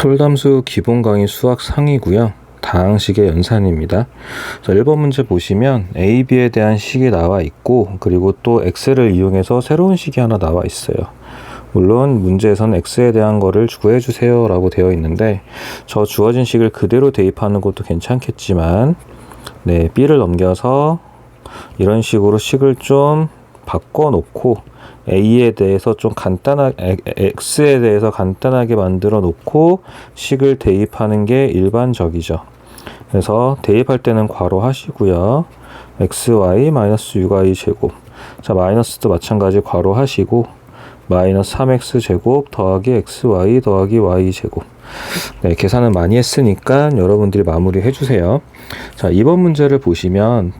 솔담수 기본 강의 수학 상이고요. 다항식의 연산입니다. 자, 1번 문제 보시면 A, B에 대한 식이 나와 있고, 그리고 또 X를 이용해서 새로운 식이 하나 나와 있어요. 물론 문제에서는 X에 대한 거를 구해주세요 라고 되어 있는데, 저 주어진 식을 그대로 대입하는 것도 괜찮겠지만, B를 넘겨서 이런 식으로 식을 좀 바꿔놓고 A에 대해서 좀 간단하게, X에 대해서 간단하게 만들어 놓고 식을 대입하는 게 일반적이죠. 그래서 대입할 때는 괄호 하시고요. xy 마이너스 6y 제곱. 자, 마이너스도 마찬가지 괄호 하시고 마이너스 3x 제곱 더하기 xy 더하기 y 제곱. 계산은 많이 했으니까 여러분들이 마무리 해주세요. 자, 이번 문제를 보시면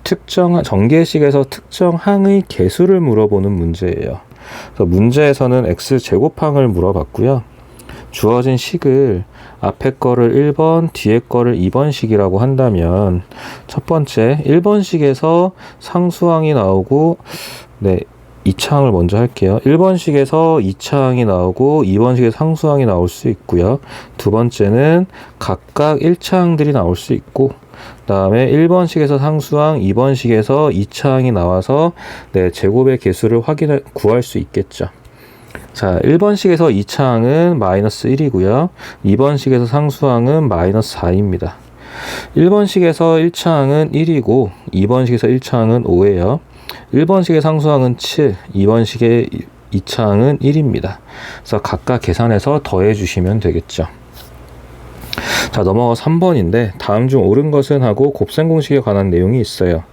정계식에서 특정 항의 개수를 물어보는 문제예요. 그래서 문제에서는 x제곱항을 물어봤고요. 주어진 식을 앞에 거를 1번, 뒤에 거를 2번 식이라고 한다면, 첫 번째 1번 식에서 상수항이 나오고, 2차항을 먼저 할게요. 1번 식에서 2차항이 나오고 2번 식에서 상수항이 나올 수 있고요. 두 번째는 각각 1차항들이 나올 수 있고, 그 다음에 1번 식에서 상수항, 2번 식에서 2차항이 나와서 제곱의 개수를 구할 수 있겠죠. 자, 1번 식에서 2차항은 마이너스 1이고요. 2번 식에서 상수항은 마이너스 4입니다. 1번 식에서 1차항은 1이고 2번 식에서 1차항은 5예요. 1번 식의 상수항은 7, 2번 식의 2차항은 1입니다. 그래서 각각 계산해서 더해 주시면 되겠죠. 자, 넘어가 3번인데 다음 중 옳은 것은 하고 곱셈 공식에 관한 내용이 있어요.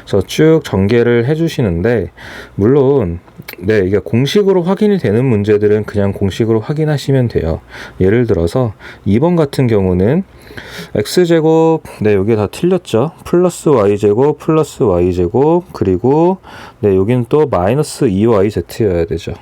그래서 쭉 전개를 해주시는데, 물론 이게 공식으로 확인이 되는 문제들은 그냥 공식으로 확인하시면 돼요. 예를 들어서 2번 같은 경우는 x제곱, 여기 다 틀렸죠. 플러스 y제곱 플러스 y제곱, 그리고 여기는 또 마이너스 2yz여야 되죠.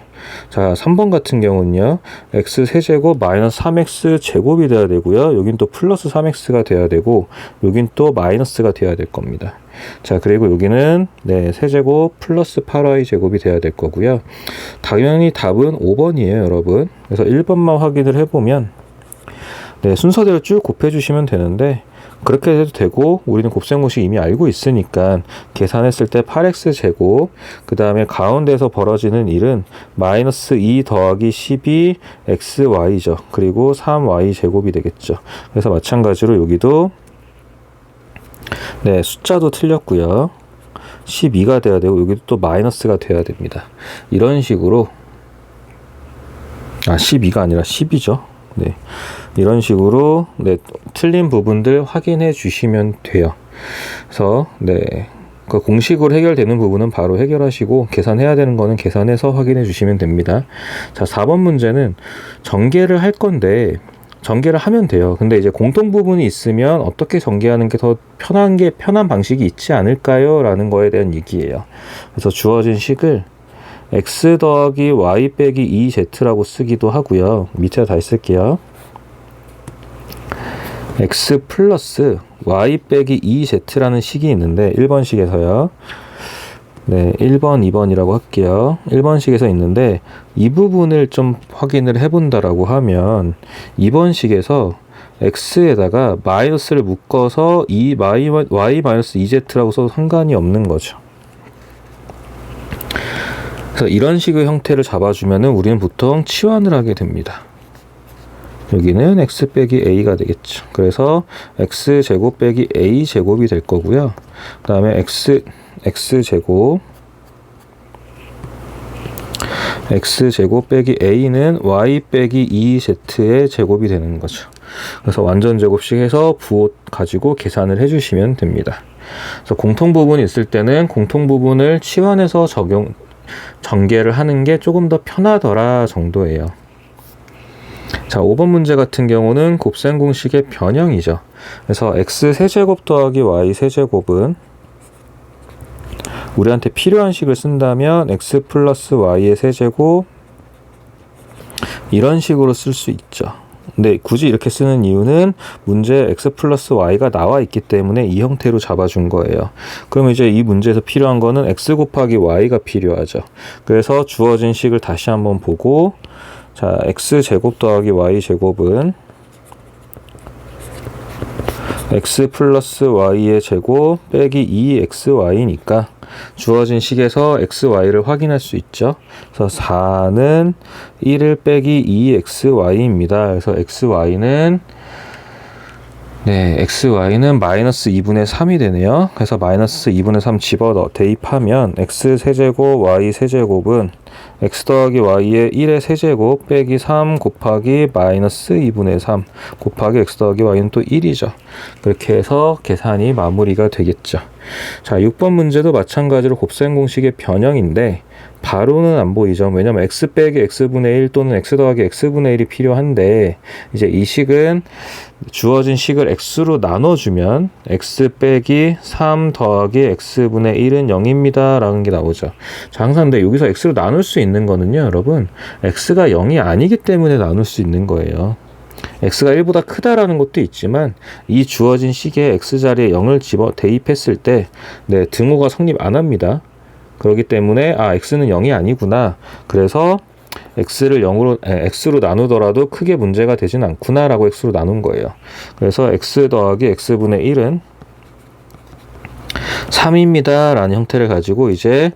자, 3번 같은 경우는요, x 세제곱 마이너스 3x 제곱이 돼야 되고요. 여긴 또 플러스 3x가 돼야 되고, 여긴 또 마이너스가 돼야 될 겁니다. 자, 그리고 여기는 세제곱 플러스 8y 제곱이 돼야 될 거고요. 당연히 답은 5번이에요, 여러분. 그래서 1번만 확인을 해보면 순서대로 쭉 곱해주시면 되는데, 그렇게 해도 되고, 우리는 곱셈 공식 이미 알고 있으니까 계산했을 때 8x 제곱, 그 다음에 가운데서 벌어지는 일은 마이너스 2 더하기 12 xy죠. 그리고 3y 제곱이 되겠죠. 그래서 마찬가지로 여기도 숫자도 틀렸고요. 12가 돼야 되고, 여기도 또 마이너스가 돼야 됩니다. 이런 식으로 12가 아니라 10이죠. 이런 식으로 틀린 부분들 확인해 주시면 돼요. 그래서 그 공식으로 해결되는 부분은 바로 해결하시고, 계산해야 되는 거는 계산해서 확인해 주시면 됩니다. 자, 4번 문제는 전개를 할 건데 전개를 하면 돼요. 근데 이제 공통 부분이 있으면 어떻게 전개하는 게 더 편한 방식이 있지 않을까요? 라는 거에 대한 얘기예요. 그래서 주어진 식을 x 더하기 y 빼기 2z라고 쓰기도 하고요. 밑에 다 쓸게요. x 플러스 y 빼기 2z라는 식이 있는데 1번식에서요. 1번, 2번이라고 할게요. 1번식에서 있는데 이 부분을 좀 확인을 해본다라고 하면 2번식에서 x에다가 마이너스를 묶어서 y 마이너스 2z라고 써도 상관이 없는 거죠. 그래서 이런 식의 형태를 잡아주면은 우리는 보통 치환을 하게 됩니다. 여기는 x 빼기 a가 되겠죠. 그래서 x 제곱 빼기 a 제곱이 될 거고요. 그 다음에 x 제곱 빼기 a는 y 빼기 2z의 제곱이 되는 거죠. 그래서 완전 제곱식 해서 부호 가지고 계산을 해주시면 됩니다. 그래서 공통 부분이 있을 때는 공통 부분을 치환해서 전개를 하는 게 조금 더 편하더라 정도예요. 자, 5번 문제 같은 경우는 곱셈 공식의 변형이죠. 그래서 x 세제곱 더하기 y 세제곱은 우리한테 필요한 식을 쓴다면 x 플러스 y의 세제곱, 이런 식으로 쓸 수 있죠. 근데 굳이 이렇게 쓰는 이유는 문제에 x 플러스 y가 나와 있기 때문에 이 형태로 잡아준 거예요. 그러면 이제 이 문제에서 필요한 거는 x 곱하기 y가 필요하죠. 그래서 주어진 식을 다시 한번 보고, 자, x 제곱 더하기 y 제곱은 x 플러스 y의 제곱 빼기 2xy니까 주어진 식에서 xy를 확인할 수 있죠. 그래서 4는 1을 빼기 2xy입니다. 그래서 xy는 마이너스 2분의 3이 되네요. 그래서 마이너스 2분의 3 집어넣어 대입하면 x 세제곱 y 세제곱은 x 더하기 y의 1의 세제곱 빼기 3 곱하기 마이너스 2분의 3 곱하기 x 더하기 y는 또 1이죠. 그렇게 해서 계산이 마무리가 되겠죠. 자, 6번 문제도 마찬가지로 곱셈 공식의 변형인데 바로는 안 보이죠. 왜냐면 x 빼기 x분의 1 또는 x 더하기 x분의 1이 필요한데 이제 이 식은 주어진 식을 x로 나눠주면 x 빼기 3 더하기 x분의 1은 0입니다 라는 게 나오죠. 자, 항상 근데 여기서 x로 나눌 수 있는 거는요, 여러분, x가 0이 아니기 때문에 나눌 수 있는 거예요. x가 1보다 크다라는 것도 있지만 이 주어진 식에 x자리에 0을 집어 대입했을 때 등호가 성립 안 합니다. 그렇기 때문에 x는 0이 아니구나. 그래서 x로 나누더라도 크게 문제가 되진 않구나 라고 x로 나눈 거예요. 그래서 x 더하기 x분의 1은 3입니다 라는 형태를 가지고 이제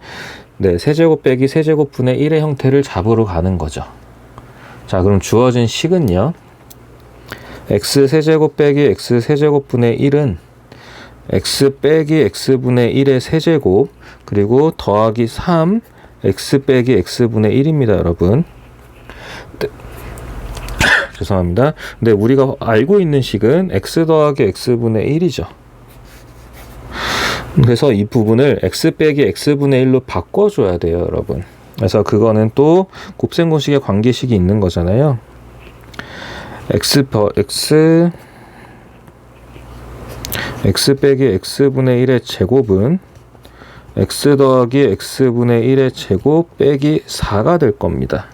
세제곱 빼기 세제곱분의 1의 형태를 잡으러 가는 거죠. 자, 그럼 주어진 식은요, x 세제곱 빼기 x 세제곱분의 1은 x 빼기 x분의 1의 세제곱 그리고 더하기 3 x 빼기 x분의 1입니다 여러분. 죄송합니다. 근데 우리가 알고 있는 식은 x 더하기 x분의 1이죠. 그래서 이 부분을 x 빼기 x분의 1로 바꿔줘야 돼요 여러분. 그래서 그거는 또 곱셈 공식의 관계식이 있는 거잖아요. x 빼기 x분의 1의 제곱은 x 더하기 x분의 1의 제곱 빼기 4가 될 겁니다.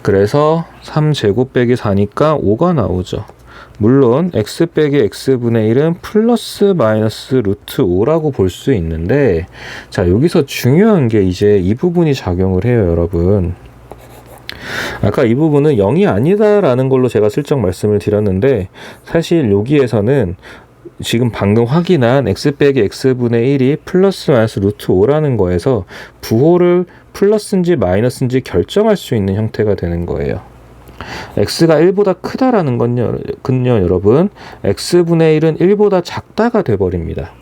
그래서 3제곱 빼기 4니까 5가 나오죠. 물론 x 빼기 x분의 1은 플러스 마이너스 루트 5라고 볼 수 있는데, 자, 여기서 중요한 게 이제 이 부분이 작용을 해요 여러분. 아까 이 부분은 0이 아니다 라는 걸로 제가 슬쩍 말씀을 드렸는데, 사실 여기에서는 지금 방금 확인한 x 빼기 x분의 1이 플러스 마이너스 루트 5라는 거에서 부호를 플러스인지 마이너스인지 결정할 수 있는 형태가 되는 거예요. x가 1보다 크다라는 건요 여러분, x분의 1은 1보다 작다가 돼버립니다.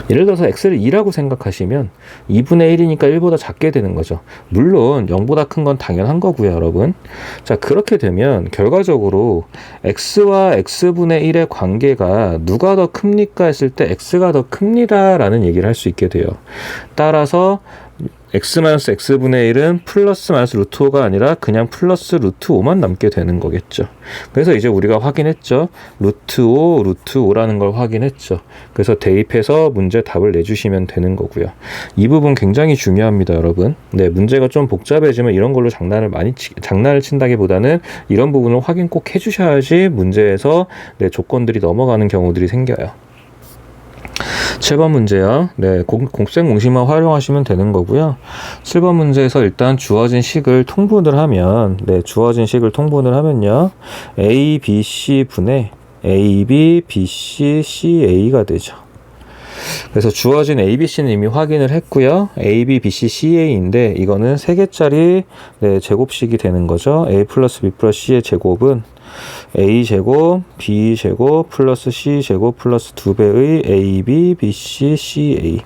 예를 들어서 x를 2라고 생각하시면 2분의 1이니까 1보다 작게 되는 거죠. 물론 0보다 큰 건 당연한 거고요 여러분. 자, 그렇게 되면 결과적으로 x와 x분의 1의 관계가 누가 더 큽니까 했을 때 x가 더 큽니다 라는 얘기를 할 수 있게 돼요. 따라서 x-x분의 1은 플러스 마이너스 루트 5가 아니라 그냥 플러스 루트 5만 남게 되는 거겠죠. 그래서 이제 우리가 확인했죠. 루트 5, 루트 5라는 걸 확인했죠. 그래서 대입해서 문제 답을 내주시면 되는 거고요. 이 부분 굉장히 중요합니다, 여러분. 문제가 좀 복잡해지면 이런 걸로 장난을 친다기보다는 이런 부분을 확인 꼭 해주셔야지 문제에서 조건들이 넘어가는 경우들이 생겨요. 7번 문제요. 곱셈 공식만 활용하시면 되는 거고요. 7번 문제에서 일단 주어진 식을 통분을 하면, 하면요, a, b, c 분의 a, b, b, c, c, a가 되죠. 그래서 주어진 a, b, c는 이미 확인을 했고요. a, b, b, c, c, a인데 이거는 3개짜리 제곱식이 되는 거죠. a 플러스 b 플러스 c의 제곱은 a제곱, b제곱, 플러스 c제곱, 플러스 2배의 ab, bc, ca.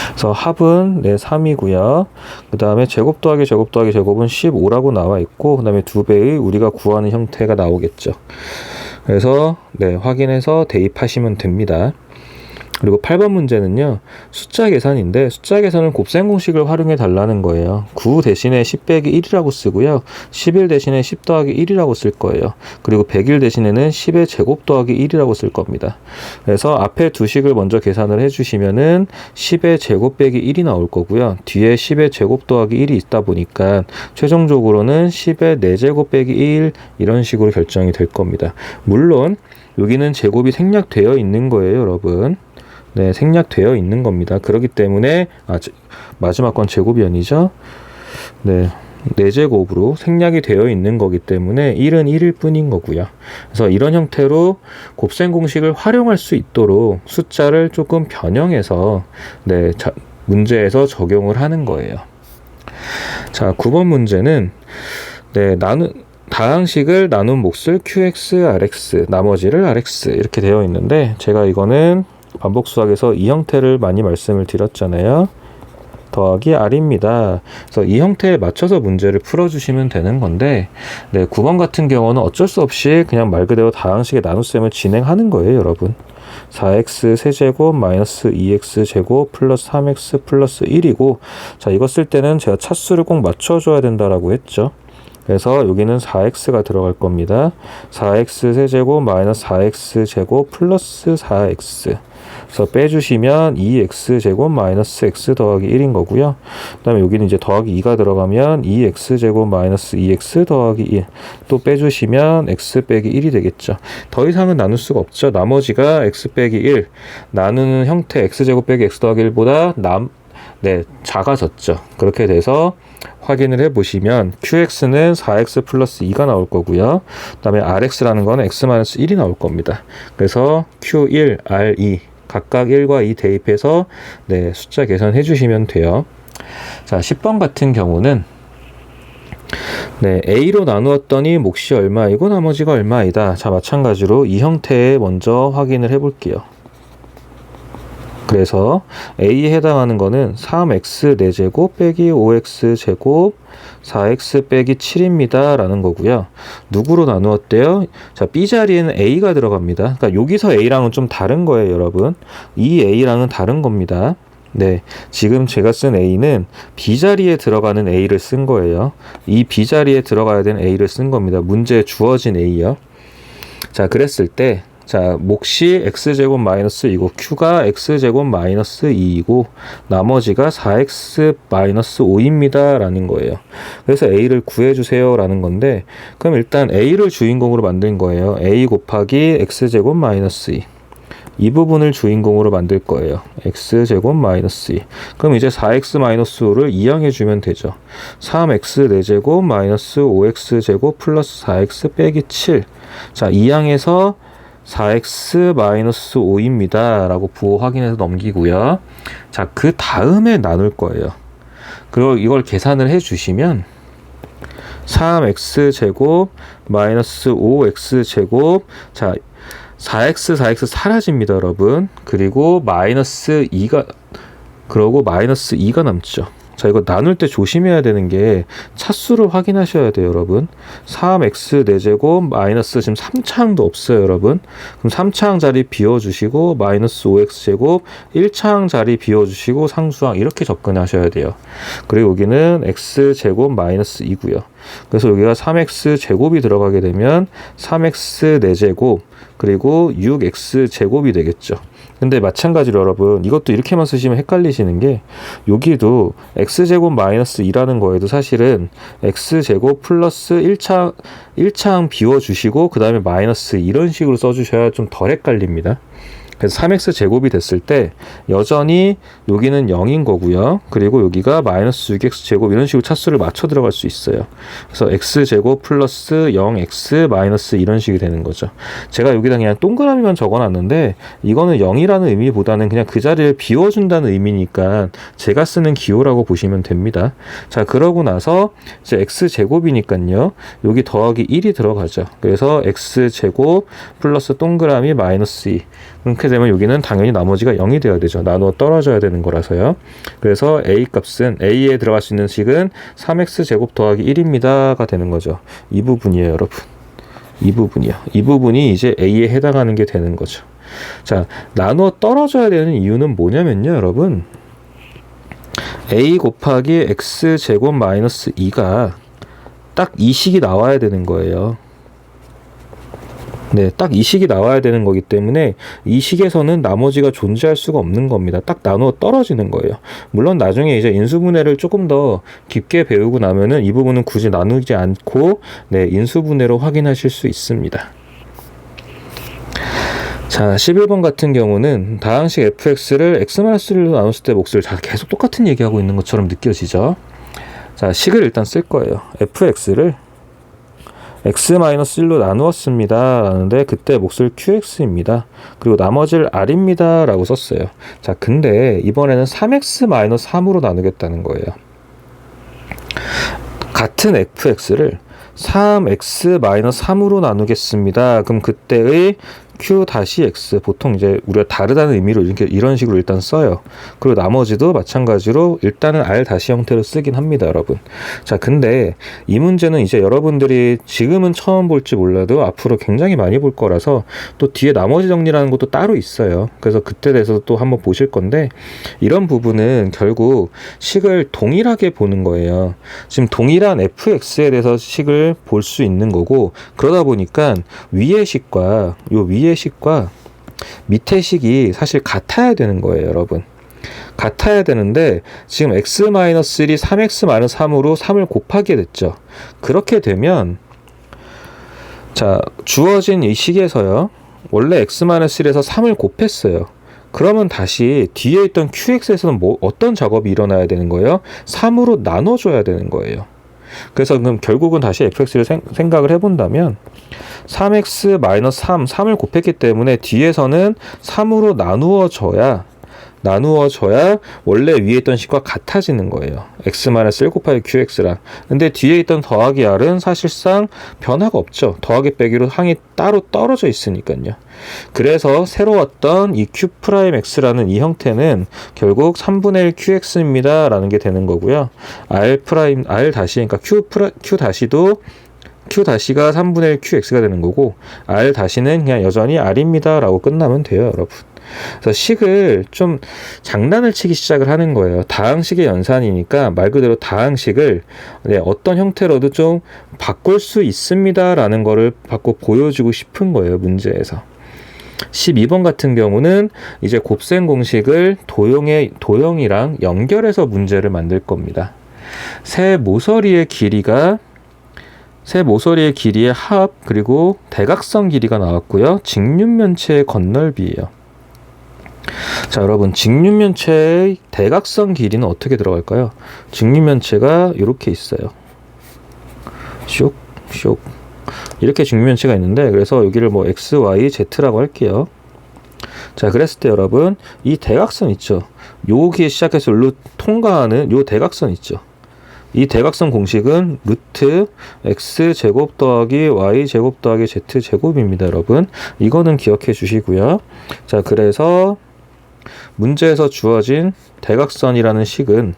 그래서 합은 3이고요. 그 다음에 제곱 더하기 제곱 더하기 제곱은 15라고 나와 있고, 그 다음에 2배의 우리가 구하는 형태가 나오겠죠. 그래서 확인해서 대입하시면 됩니다. 그리고 8번 문제는요, 숫자 계산인데 숫자 계산은 곱셈 공식을 활용해 달라는 거예요. 9 대신에 10 빼기 1이라고 쓰고요. 11 대신에 10 더하기 1이라고 쓸 거예요. 그리고 100일 대신에는 10의 제곱 더하기 1이라고 쓸 겁니다. 그래서 앞에 두 식을 먼저 계산을 해주시면은 10의 제곱 빼기 1이 나올 거고요. 뒤에 10의 제곱 더하기 1이 있다 보니까 최종적으로는 10의 4제곱 빼기 1 이런 식으로 결정이 될 겁니다. 물론 여기는 제곱이 생략되어 있는 거예요, 여러분. 생략되어 있는 겁니다. 그렇기 때문에 마지막 건 제곱이 아니죠. 4제곱으로 생략이 되어 있는 거기 때문에 1은 1일 뿐인 거고요. 그래서 이런 형태로 곱셈 공식을 활용할 수 있도록 숫자를 조금 변형해서 문제에서 적용을 하는 거예요. 자, 9번 문제는 다항식을 나눈 몫을 QX, RX, 나머지를 RX 이렇게 되어 있는데, 제가 이거는 반복 수학에서 이 형태를 많이 말씀을 드렸잖아요. 더하기 R입니다. 그래서 이 형태에 맞춰서 문제를 풀어주시면 되는 건데, 9번 같은 경우는 어쩔 수 없이 그냥 말 그대로 다항식의 나눗셈을 진행하는 거예요, 여러분. 4x 세제곱 마이너스 2x 제곱 플러스 3x 플러스 1이고, 자, 이거 쓸 때는 제가 차수를 꼭 맞춰줘야 된다라고 했죠. 그래서 여기는 4x가 들어갈 겁니다. 4x 세제곱 마이너스 4x 제곱 플러스 4x. 그래서 빼주시면 2x 제곱 마이너스 x 더하기 1인 거고요. 그 다음에 여기는 이제 더하기 2가 들어가면 2x 제곱 마이너스 2x 더하기 1. 또 빼주시면 x 빼기 1이 되겠죠. 더 이상은 나눌 수가 없죠. 나머지가 x 빼기 1. 나누는 형태 x 제곱 빼기 x 더하기 1보다 작아졌죠. 그렇게 돼서 확인을 해보시면 QX는 4X 플러스 2가 나올 거고요. 그 다음에 RX라는 거는 X 마이너스 1이 나올 겁니다. 그래서 Q1, R2 각각 1과 2 대입해서 숫자 계산해 주시면 돼요. 자, 10번 같은 경우는 A로 나누었더니 몫이 얼마이고 나머지가 얼마이다. 자, 마찬가지로 이 형태에 먼저 확인을 해 볼게요. 그래서 A에 해당하는 거는 3x 4제곱 빼기 5x 제곱 4x 빼기 7입니다 라는 거고요. 누구로 나누었대요? 자, B자리에는 A가 들어갑니다. 그러니까 여기서 A랑은 좀 다른 거예요, 여러분. 이 A랑은 다른 겁니다. 지금 제가 쓴 A는 B자리에 들어가는 A를 쓴 거예요. 이 B자리에 들어가야 되는 A를 쓴 겁니다. 문제에 주어진 A요. 자, 그랬을 때 몫이 x제곱 마이너스 2고 q가 x제곱 마이너스 2이고 나머지가 4x 마이너스 5입니다 라는 거예요. 그래서 a를 구해주세요 라는 건데, 그럼 일단 a를 주인공으로 만든 거예요. a 곱하기 x제곱 마이너스 2. 이 부분을 주인공으로 만들 거예요. x제곱 마이너스 2. 그럼 이제 4x 마이너스 5를 이항해주면 되죠. 3x 4제곱 마이너스 5x 제곱 플러스 4x 빼기 7. 자, 이항해서 4x 마이너스 5입니다 라고 부호 확인해서 넘기고요. 자, 그 다음에 나눌 거예요. 그리고 이걸 계산을 해 주시면 3x 제곱 마이너스 5x 제곱, 자, 4x 사라집니다, 여러분. 그리고 마이너스 2가 남죠. 자, 이거 나눌 때 조심해야 되는 게 차수를 확인하셔야 돼요, 여러분. 3x 4제곱 마이너스 지금 3차항도 없어요, 여러분. 그럼 3차항 자리 비워주시고 마이너스 5x 제곱 1차항 자리 비워주시고 상수항 이렇게 접근하셔야 돼요. 그리고 여기는 x 제곱 마이너스 2고요. 그래서 여기가 3x 제곱이 들어가게 되면 3x 4제곱 그리고 6x 제곱이 되겠죠. 근데 마찬가지로 여러분, 이것도 이렇게만 쓰시면 헷갈리시는 게, 여기도 x제곱 마이너스 2라는 거에도 사실은 x제곱 플러스 1차항 비워주시고 그 다음에 마이너스 이런 식으로 써주셔야 좀 덜 헷갈립니다. 그래서 3x 제곱이 됐을 때 여전히 여기는 0인 거고요. 그리고 여기가 마이너스 6x 제곱 이런 식으로 차수를 맞춰 들어갈 수 있어요. 그래서 x 제곱 플러스 0x 마이너스 이런 식이 되는 거죠. 제가 여기다 그냥 동그라미만 적어놨는데 이거는 0이라는 의미보다는 그냥 그 자리를 비워준다는 의미니까 제가 쓰는 기호라고 보시면 됩니다. 자, 그러고 나서 이제 x 제곱이니까요. 여기 더하기 1이 들어가죠. 그래서 x 제곱 플러스 동그라미 마이너스 2. 그렇게 되면 여기는 당연히 나머지가 0이 되어야 되죠. 나누어 떨어져야 되는 거라서요. 그래서 a 값은 a에 들어갈 수 있는 식은 3x 제곱 더하기 1입니다가 되는 거죠. 이 부분이에요, 여러분. 이 부분이요. 이 부분이 이제 a에 해당하는 게 되는 거죠. 자, 나누어 떨어져야 되는 이유는 뭐냐면요, 여러분. a 곱하기 x 제곱 마이너스 2가 딱 이 식이 나와야 되는 거예요. 딱 이 식이 나와야 되는 거기 때문에 이 식에서는 나머지가 존재할 수가 없는 겁니다. 딱 나누어 떨어지는 거예요. 물론 나중에 이제 인수분해를 조금 더 깊게 배우고 나면은 이 부분은 굳이 나누지 않고 인수분해로 확인하실 수 있습니다. 자, 11번 같은 경우는 다항식 fx를 x-1로 나눴을 때 몫을 계속 똑같은 얘기하고 있는 것처럼 느껴지죠. 자, 식을 일단 쓸 거예요. fx를 x-1로 나누었습니다 라는데 그때 몫을 qx입니다. 그리고 나머지를 r입니다 라고 썼어요. 자, 근데 이번에는 3x-3으로 나누겠다는 거예요. 같은 fx를 3x-3으로 나누겠습니다. 그럼 그때의 q-x, 보통 이제 우리가 다르다는 의미로 이런 식으로 일단 써요. 그리고 나머지도 마찬가지로 일단은 r 다시 형태로 쓰긴 합니다, 여러분. 자, 근데 이 문제는 이제 여러분들이 지금은 처음 볼지 몰라도 앞으로 굉장히 많이 볼 거라서 또 뒤에 나머지 정리라는 것도 따로 있어요. 그래서 그때 대해서 또 한번 보실 건데, 이런 부분은 결국 식을 동일하게 보는 거예요. 지금 동일한 fx에 대해서 식을 볼 수 있는 거고, 그러다 보니까 위의 식과 위의 식과 밑의 식이 사실 같아야 되는 거예요, 여러분. 같아야 되는데 지금 x-1이 3x-3으로 3을 곱하게 됐죠. 그렇게 되면 자, 주어진 이 식에서요, 원래 x-1에서 3을 곱했어요. 그러면 다시 뒤에 있던 qx에서는 어떤 작업이 일어나야 되는 거예요? 3으로 나눠줘야 되는 거예요. 그래서 그럼 결국은 다시 fx를 생각을 해본다면 3x-3, 3을 곱했기 때문에 뒤에서는 3으로 나누어져야 원래 위에 있던 식과 같아지는 거예요. x-1 곱하기 qx랑. 근데 뒤에 있던 더하기 r은 사실상 변화가 없죠. 더하기 빼기로 항이 따로 떨어져 있으니까요. 그래서 새로웠던 이 q'x라는 이 형태는 결국 3분의 1 qx입니다 라는 게 되는 거고요. r 다시, 그러니까 q 다시가 3분의 1 qx가 되는 거고, r 다시는 그냥 여전히 r입니다 라고 끝나면 돼요, 여러분. 그래서 식을 좀 장난을 치기 시작을 하는 거예요. 다항식의 연산이니까 말 그대로 다항식을 어떤 형태로도 좀 바꿀 수 있습니다 라는 거를 보여주고 싶은 거예요, 문제에서. 12번 같은 경우는 이제 곱셈 공식을 도형이랑 연결해서 문제를 만들 겁니다. 세 모서리의 길이의 합, 그리고 대각선 길이가 나왔고요. 직륜면체의 건널비예요. 자, 여러분, 직륜면체의 대각선 길이는 어떻게 들어갈까요? 직륜면체가 이렇게 있어요. 쇽, 쇽. 이렇게 직륜면체가 있는데, 그래서 여기를 뭐 x, y, z라고 할게요. 자, 그랬을 때 여러분, 이 대각선 있죠? 여기에 시작해서 일로 통과하는 요 대각선 있죠? 이 대각선 공식은 루트 x제곱 더하기 y제곱 더하기 z제곱입니다, 여러분. 이거는 기억해 주시고요. 자, 그래서 문제에서 주어진 대각선이라는 식은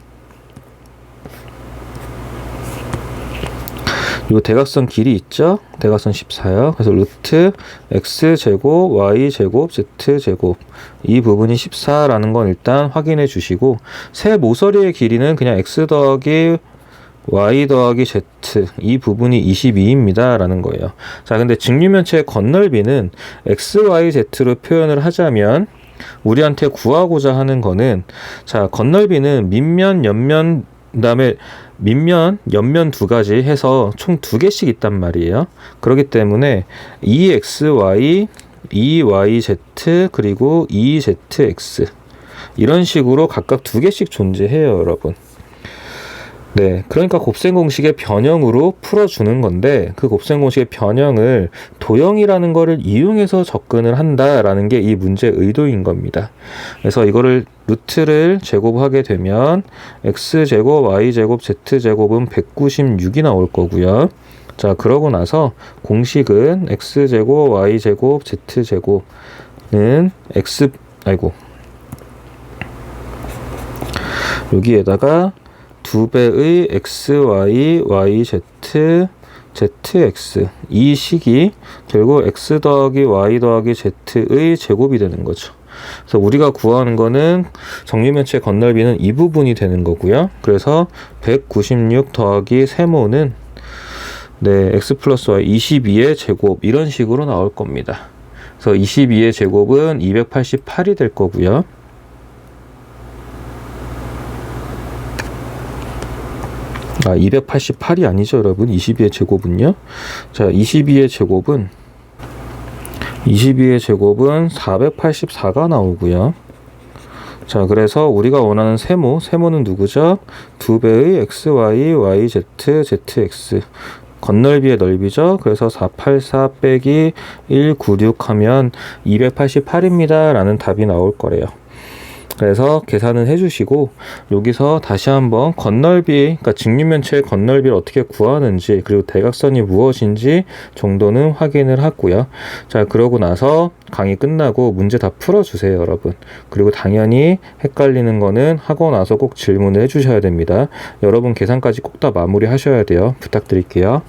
요 대각선 길이 있죠? 대각선 14요. 그래서 루트 x제곱 y제곱 z제곱, 이 부분이 14라는 건 일단 확인해 주시고, 세 모서리의 길이는 그냥 x 더하기 y 더하기 z, 이 부분이 22입니다 라는 거예요. 자, 근데 직륜면체의 건널비는 x, y, z로 표현을 하자면 우리한테 구하고자 하는 거는, 자, 건널비는 밑면, 옆면, 그다음에 밑면, 옆면 두 가지 해서 총 두 개씩 있단 말이에요. 그렇기 때문에 2xy, 2yz, 그리고 2zx, 이런 식으로 각각 두 개씩 존재해요, 여러분. 네, 그러니까 곱셈 공식의 변형으로 풀어주는 건데, 그 곱셈 공식의 변형을 도형이라는 거를 이용해서 접근을 한다라는 게 이 문제의 의도인 겁니다. 그래서 이거를 루트를 제곱하게 되면 x제곱, y제곱, z제곱은 196이 나올 거고요. 자, 그러고 나서 공식은 x제곱, y제곱, z제곱은 여기에다가 2배의 xy, yz, zx, 이 식이 결국 x 더하기 y 더하기 z의 제곱이 되는 거죠. 그래서 우리가 구하는 거는 정육면체 건널비는 이 부분이 되는 거고요. 그래서 196 더하기 세모는 x 플러스 y 22의 제곱, 이런 식으로 나올 겁니다. 그래서 22의 제곱은 288이 될 거고요. 아, 288이 아니죠, 여러분. 22의 제곱은요. 자, 22의 제곱은 484가 나오고요. 자, 그래서 우리가 원하는 세모는 누구죠? 2배의 xy, yz, zx. 건널비의 넓이죠. 그래서 484 빼기 196 하면 288입니다. 라는 답이 나올 거래요. 그래서 계산을 해주시고 여기서 다시 한번 건널비, 그러니까 직육면체의 건널비를 어떻게 구하는지 그리고 대각선이 무엇인지 정도는 확인을 하고요. 자, 그러고 나서 강의 끝나고 문제 다 풀어주세요, 여러분. 그리고 당연히 헷갈리는 거는 하고 나서 꼭 질문을 해주셔야 됩니다. 여러분 계산까지 꼭 다 마무리 하셔야 돼요. 부탁드릴게요.